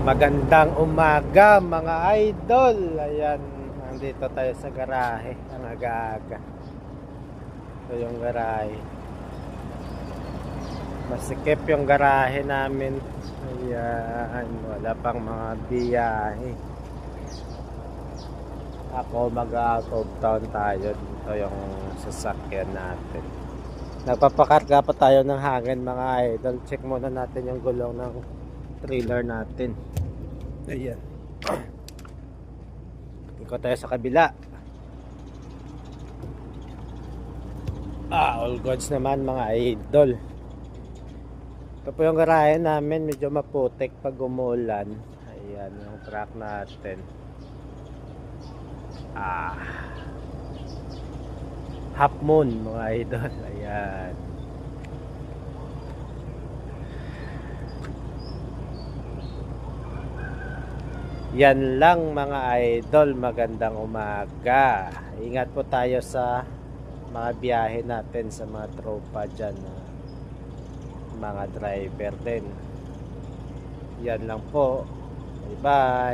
Magandang umaga mga idol. Ayan, nandito tayo sa garahe. Ang aga-aga. Ito yung garahe. Masikip yung garahe namin. Ayan, wala pang mga biyahe. Ako mag-out of town tayo. Dito yung sasakyan natin. Nagpapakarga pa tayo ng hangin mga idol. Check muna natin yung gulong ng trailer natin. Ayan. Ikot tayo sa kabila. All goods naman mga idol. Ito po yung garahe namin. Medyo maputik pag umulan. Ayan yung truck natin. Half moon mga idol. Ayan. Yan lang mga idol. Magandang umaga. Ingat po tayo sa mga biyahe natin sa mga tropa dyan, mga driver din. Yan lang po. Bye bye.